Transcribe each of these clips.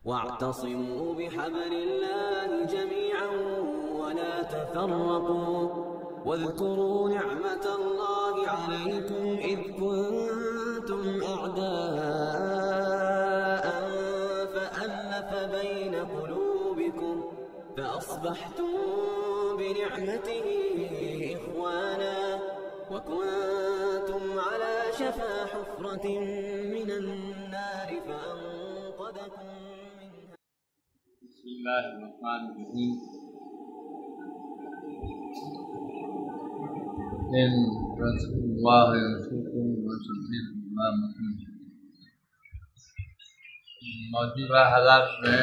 واعتصموا بحبل الله جميعا ولا تفرقوا واذكروا نعمة الله عليكم إذ كنتم أعداء فألف بين قلوبكم فأصبحتم بنعمته إخوانا وكنتم على شفا حفرة من النار فأنقذكم منها. بسم الله الرحمن الرحيم. إن تنصروا الله ينصركم ويثبت أقدامكم. موجودہ حالات میں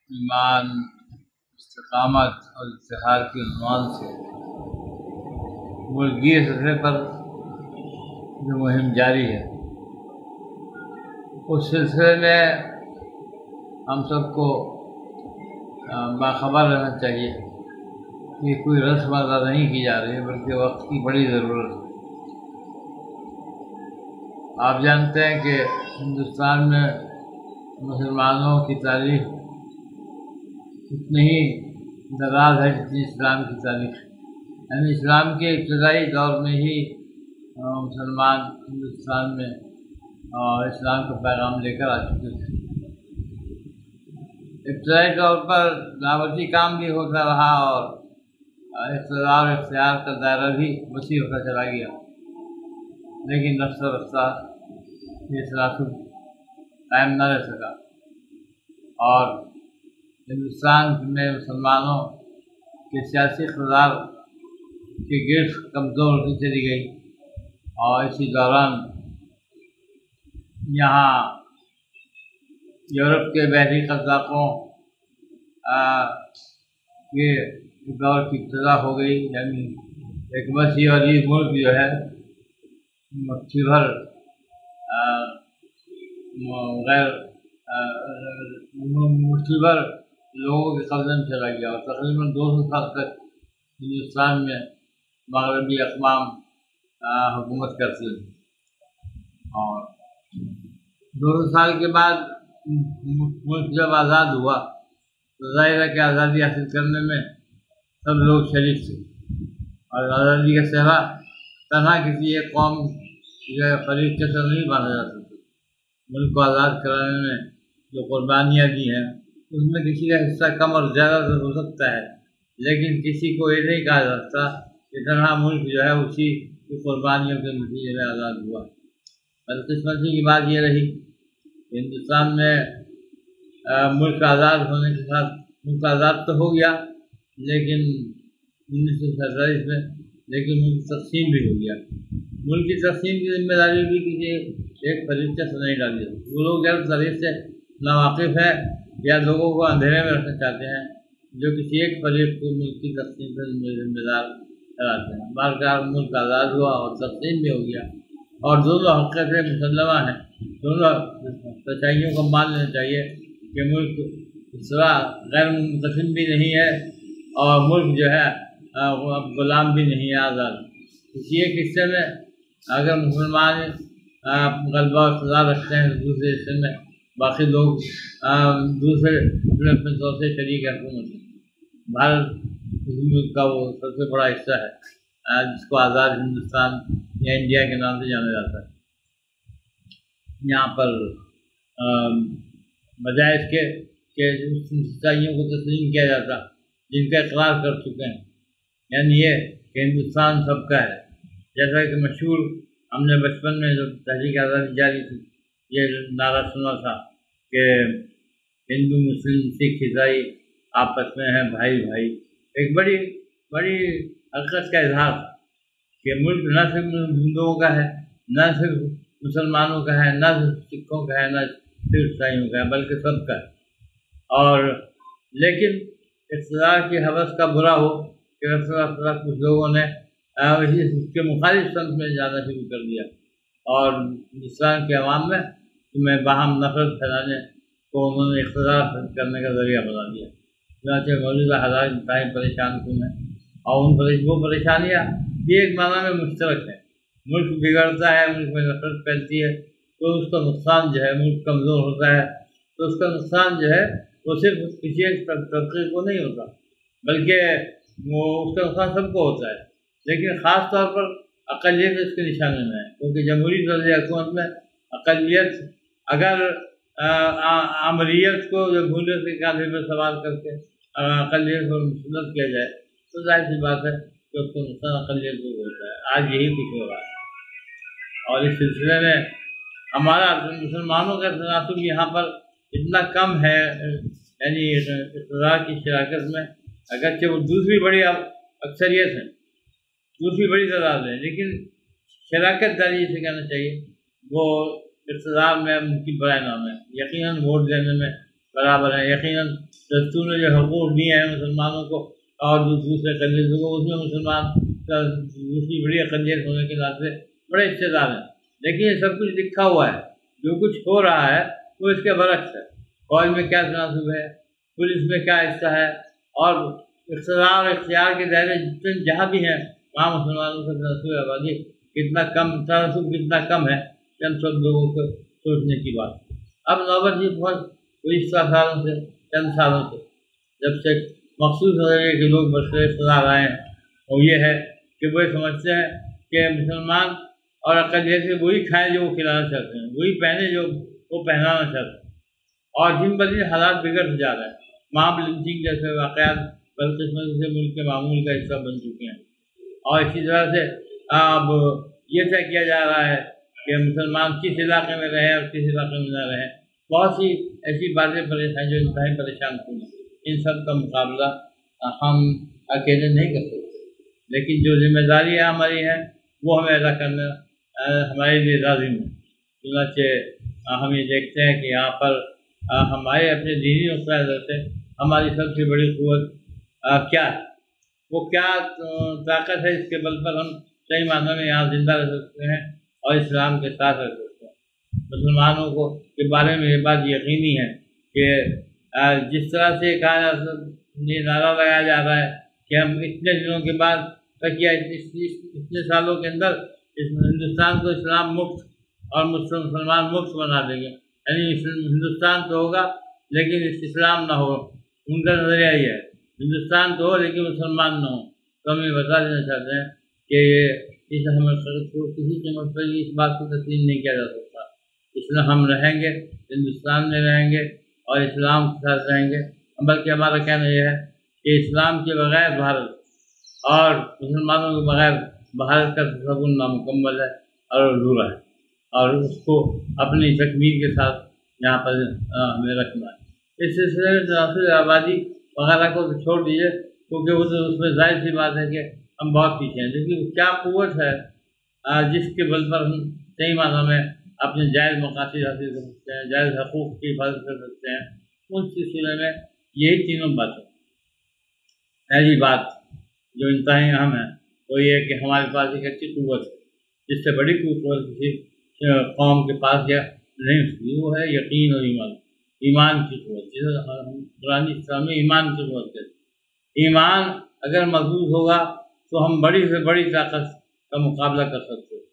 ایمان، استقامت اور اتحاد کے عنوان سے ملکی سطح پر جو مہم جاری ہے، اس سلسلے میں ہم سب کو باخبر رہنا چاہیے کہ کوئی رسم ادا نہیں کی جا رہی ہے، بلکہ وقت کی بڑی ضرورت ہے۔ آپ جانتے ہیں کہ ہندوستان میں مسلمانوں کی تاریخ اتنی ہی دراز ہے جتنی اسلام کی تاریخ ہے، یعنی اسلام کے ابتدائی دور میں ہی مسلمان ہندوستان میں اسلام کا پیغام لے کر آ چکے تھے۔ ابتدائی طور پر دعوتی کام بھی ہوتا رہا اور اقتدار اختیار کا دائرہ بھی وسیع ہوتا چلا گیا، لیکن رفتہ رفتہ یہ سلسلہ قائم نہ رہ سکا اور ہندوستان میں مسلمانوں کے سیاسی اقتدار کی گرفت کمزور ہوتی چلی گئی، اور اسی دوران یہاں یورپ کے بحری قزاقوں کے دور کی ابتدا ہو گئی، یعنی ایک وسیع اور عریض ملک جو ہے مٹھی بھر مٹھی بھر لوگوں کے قبضے میں چلا گیا، اور تقریباً 200 سال تک ہندوستان میں مغربی اقوام حکومت کرتے ہیں، اور 200 سال کے بعد ملک جب آزاد ہوا تو ظاہر ہے کہ آزادی حاصل کرنے میں سب لوگ شریک تھے، اور آزادی کا صحرا تنہا کسی ایک قوم جو فریق کے سر نہیں باندھا جا سکتا۔ ملک کو آزاد کرانے میں جو قربانیاں دی ہیں اس میں کسی کا حصہ کم اور زیادہ ہو سکتا ہے، لیکن کسی کو یہ نہیں کہا جا سکتا کہ تنہا ملک جو ہے اسی کی قربانیوں کے نتیجے میں آزاد ہوا۔ بدقسمتی کی بات یہ رہی کہ ہندوستان میں ملک آزاد ہونے کے ساتھ ملک آزاد تو ہو گیا، لیکن 1947 میں ملک تقسیم بھی ہو گیا۔ ملک کی تقسیم کی ذمہ داری بھی کسی ایک فریقے سے نہیں ڈالی جاتی۔ وہ لوگ غیر فریق سے ناواقف ہیں یا لوگوں کو اندھیرے میں رکھنا چاہتے ہیں جو کسی ایک فریق کو ملک کی تقسیم سے ذمہ دار کراتے ہیں۔ بارکار ملک آزاد ہوا اور تقسیم بھی ہو گیا، اور دونوں حقیقتیں مسلمہ ہیں، دونوں سچائیوں کو مان لینا چاہیے کہ ملک اس طرح غیر منقسم بھی نہیں ہے اور ملک جو ہے اب غلام بھی نہیں ہے، آزاد۔ کسی ایک حصے میں اگر مسلمان غلبہ و اقتدار رکھتے ہیں، دوسرے حصے میں باقی لوگ دوسرے اپنے طور سے شریک حکومت ہیں۔ بھارت اس ملک کا وہ سب سے بڑا حصہ ہے جس کو آزاد ہندوستان یا انڈیا کے نام سے جانا جاتا ہے۔ یہاں پر بجائے اس کے کہ سچائیوں کو تسلیم کیا جاتا جن کا اقرار کر چکے ہیں، یعنی یہ کہ ہندوستان سب کا ہے، جیسا کہ مشہور ہم نے بچپن میں جو تحریک آزادی جاری تھی یہ نعرہ سنا تھا کہ ہندو مسلم سکھ عیسائی آپس میں ہیں بھائی بھائی، ایک بڑی حقیقت کا اظہار تھا کہ ملک نہ صرف ہندوؤں کا ہے، نہ صرف مسلمانوں کا ہے، نہ صرف سکھوں کا ہے، نہ صرف عیسائیوں کا ہے، بلکہ سب کا ہے۔ اور لیکن اقتدار کی حوث کا برا ہو کہ کچھ لوگوں نے اس کے مخالف سمت میں جانا شروع کر دیا اور ہندوستان کے عوام میں باہم نفرت پھیلانے کو انہوں نے اقتدار کرنے کا ذریعہ بنا دیا۔ چنانچہ موجودہ حالات انتہائی پریشان کن ہیں، اور وہ پریشانیاں بھی ایک معنی میں مشترک ہیں۔ ملک بگڑتا ہے، ملک میں نفرت پھیلتی ہے تو تو اس کا نقصان جو ہے ملک کمزور ہوتا ہے، تو اس کا نقصان جو ہے وہ صرف کسی ایک طبقے کو نہیں ہوتا، بلکہ وہ اس کا نقصان سب کو ہوتا ہے، لیکن خاص طور پر اقلیت اس کے نشانے میں ہے، کیونکہ جمہوری طرز حکومت میں اقلیت اگر عمریت کو جمہوریت کے کاندھے پر سوال کر کے اقلیت کو مسلط کیا جائے تو ظاہر سی بات ہے کہ اس کو نقصان اقلیت کو ہوتا ہے۔ آج یہی کچھ ہو رہا ہے، اور اس سلسلے میں ہمارا مسلمانوں کا تناسب یہاں پر اتنا کم ہے، یعنی اقتدار کی شراکت میں، اگرچہ وہ دوسری بڑی اکثریت ہے، دوسری بڑی تعداد ہے، لیکن شراکت داری سے کہنا چاہیے وہ اقتدار میں ان کی برائے نام ہے، یقیناً ووٹ دینے میں برابر ہے، یقیناً دستور نے جو حقوق دیے ہیں مسلمانوں کو اور دوسرے اقلیتوں کو، اس میں مسلمان دوسری بڑی اقلیت ہونے کے ناطے بڑے حصے دار ہیں، لیکن یہ سب کچھ لکھا ہوا ہے، جو کچھ ہو رہا ہے وہ اس کے برعکس ہے۔ فوج میں کیا تناسب ہے، پولیس میں کیا حصہ ہے، اور اقتدار اور اختیار کے دائرے جتنے جہاں بھی ہیں وہاں مسلمانوں کا تناسب آبادی کتنا کم، تناسب کتنا کم ہے، چند سب لوگوں کو سوچنے کی بات۔ اب نوبت یہ پہنچ کوئی 20 سالوں سے، چند سالوں سے، جب سے مخصوص ہو رہی ہے کہ لوگ برسر اقتدار آئے ہیں، اور یہ ہے کہ وہ سمجھتے ہیں کہ مسلمان اور اقلیت سے وہی کھائیں جو وہ کھلانا چاہتے ہیں، وہی پہنے جو وہ پہنانا چاہتے ہیں، اور دن بدن حالات بگڑتے جا رہے ہیں۔ ماب لنچنگ جیسے واقعات بدقسمتی سے ملک کے معمول کا حصہ بن چکے ہیں، اور اسی طرح سے اب یہ طے کیا جا رہا ہے کہ مسلمان کس علاقے میں رہیں اور کس علاقے میں نہ رہیں۔ بہت سی ایسی باتیں ہیں جو انتہائی پریشان کن ہیں، ان سب کا مقابلہ ہم اکیلے نہیں کر سکتے، لیکن جو ذمہ داریاں ہماری ہیں وہ ہمیں ادا کرنا ہمارے لیے لازم ہے۔ چنانچہ ہم یہ دیکھتے ہیں کہ یہاں پر ہمارے اپنے دینی نقطۂ نظر سے ہماری سب سے بڑی قوت کیا ہے، وہ کیا طاقت ہے جس کے بل پر ہم صحیح معنوں میں یہاں زندہ رہ سکتے ہیں اور اسلام کے ساتھ رہ سکتے ہیں۔ مسلمانوں کو کے بارے میں یہ بات یقینی ہے کہ جس طرح سے کہا یہ نعرہ لگایا جا رہا ہے کہ ہم اتنے دنوں کے بعد کیا اتنے سالوں کے اندر اس ہندوستان کو اسلام مکت اور مسلمان مکت بنا دیں گے، یعنی ہندوستان تو ہوگا لیکن اسلام نہ ہو، ان کا نظریہ یہ ہے ہندوستان تو ہو لیکن مسلمان نہ ہو۔ تو ہم یہ بتا دینا چاہتے ہیں کہ اس کسی قیمت پر اس بات کو تسلیم نہیں کیا جا سکتا، اسلام ہم رہیں گے، ہندوستان میں رہیں گے اور اسلام کے ساتھ رہیں گے، بلکہ ہمارا کہنا یہ ہے کہ اسلام کے بغیر بھارت اور مسلمانوں کے بغیر بھارت کا تصور نامکمل ہے اور ادھورا ہے، اور اس کو اپنی تکمیل کے ساتھ یہاں پر ہمیں رکھنا ہے۔ اس سلسلے میں تناسب آبادی وغیرہ کو تو چھوڑ دیجیے، کیونکہ وہ تو اس میں ظاہر سی بات ہے کہ ہم بہت پیچھے ہیں، لیکن کیا قوت ہے جس کے بل پر ہم صحیح معنوں میں اپنے جائز مقاصد حاصل کر سکتے ہیں، جائز حقوق کی حفاظت کر سکتے ہیں۔ اس سلسلے میں یہی تینوں باتیں، پہلی بات جو انتہائی اہم ہے وہ یہ ہے کہ ہمارے پاس ایک اچھی قوت ہے، جس سے بڑی قوت کسی قوم کے پاس یا نہیں ہوتی، وہ ہے یقین اور ایمان، ایمان کی قوت، جسے قرآن اسلام میں ایمان کی قوت کہتے ہیں۔ ایمان اگر مضبوط ہوگا تو ہم بڑی سے بڑی طاقت کا مقابلہ کر سکتے ہیں،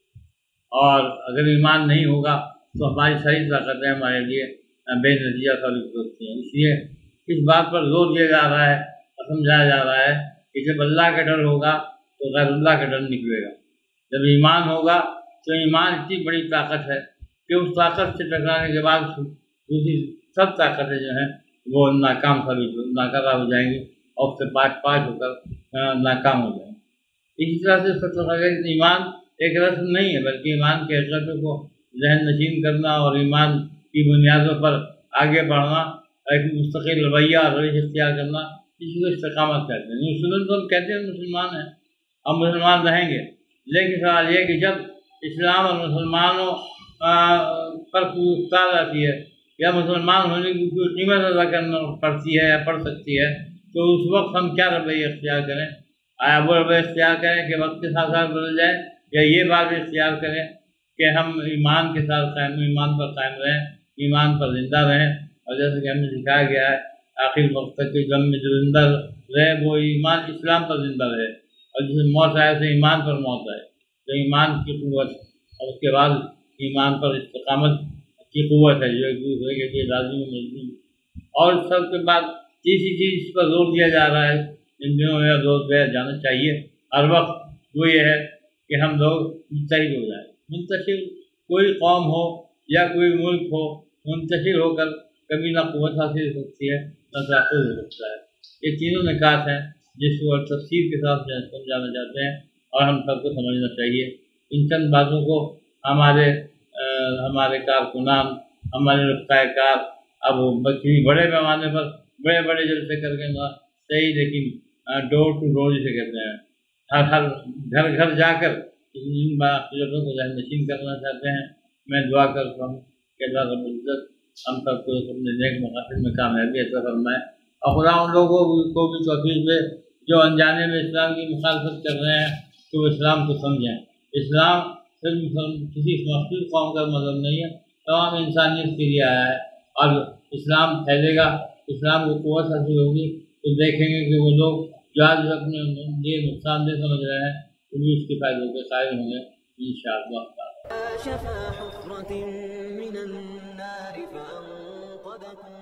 اور اگر ایمان نہیں ہوگا تو ہماری ساری طاقتیں ہمارے لیے بے نتیجہ ثابت ہو سکتی ہیں۔ اس لیے اس بات پر زور دیا جا رہا ہے اور سمجھایا جا رہا ہے کہ جب اللہ کا ڈر ہوگا تو غیر اللہ کا ڈر نکلے گا، جب ایمان ہوگا تو ایمان اتنی بڑی طاقت ہے کہ اس طاقت سے ٹکرانے کے بعد دوسری سب طاقتیں جو ہیں وہ ناکام ناکارہ ہو جائیں گی اور اس سے پاک ہو کر ناکام ہو جائیں گی۔ اسی طرح سے سب ایمان ایک رسم نہیں ہے، بلکہ ایمان کے حقیقتوں کو ذہن نشین کرنا اور ایمان کی بنیادوں پر آگے بڑھنا، ایک مستقل رویہ اور روش اختیار کرنا، اسی کو استقامت کہتے ہیں۔ مسلم تو ہم کہتے ہیں مسلمان ہیں، ہم مسلمان رہیں گے، لیکن سوال یہ کہ جب اسلام اور مسلمانوں پر کوئی افتاد آتی ہے یا مسلمان ہونے کی کوئی قیمت ادا کرنا پڑتی ہے یا پڑ سکتی ہے، تو اس وقت ہم کیا رویہ اختیار کریں؟ آیا وہ رویہ اختیار کریں کہ وقت کے ساتھ ساتھ بدل جائے، یا یہ بات اختیار کریں کہ ہم ایمان کے ساتھ ایمان پر قائم رہیں، ایمان پر زندہ رہیں، اور جیسے کہ ہمیں سکھایا گیا ہے آخر وقت تک کے غم میں جو زندہ رہے وہ ایمان اسلام پر زندہ رہے، اور جسے موت آئے اسے ایمان پر موت آئے۔ تو ایمان کی قوت اور اس کے بعد ایمان پر استقامت کی قوت ہے جو ایک دوسرے کے لیے لازمی ملزم. اور سب کے بعد تیسری چیز پر زور دیا جا رہا ہے، ان دنوں میں زور دیا جانا چاہیے ہر وقت، وہ یہ ہے کہ ہم لوگ متحد ہو جائیں. منتشر کوئی قوم ہو یا کوئی ملک ہو، منتشر ہو کر کبھی نہ قوت حاصل ہو سکتی ہے نہ تحفظ ہو سکتا ہے. یہ تینوں نکات ہیں جس کو تفصیل کے ساتھ سمجھانا چاہتے ہیں اور ہم سب کو سمجھنا چاہیے. ان چند باتوں کو ہمارے کارکنان، ہمارے رفتہ کار اب بچی بڑے پیمانے پر بڑے بڑے جلسے کر کے نہ صحیح، لیکن ڈور ٹو ڈور جسے کہتے ہیں، ہر گھر گھر جا کر ان باتوں کو ذہن نشین کرنا چاہتے ہیں. میں دعا کرتا ہوں کہ اللہ رب العزت ہم سب کو اپنے نیک مقاصد میں کامیابی عطا فرمائے، اور خدا ان لوگوں کو بھی توفیق دے جو انجانے میں اسلام کی مخالفت کر رہے ہیں کہ وہ اسلام کو سمجھیں. اسلام صرف کسی مخصوص قوم کا مذہب نہیں ہے، تمام انسانیت کے لیے آیا ہے. اور اسلام پھیلے گا، اسلام کو قوت حاصل ہوگی تو دیکھیں گے کہ وہ لوگ جو آج اپنے لیے نقصان دہ سمجھ رہے ہیں وہ بھی اس کے فائدوں کے قائل ہوں گے انشاءاللہ. شفا حفرة من النار فأنقذكم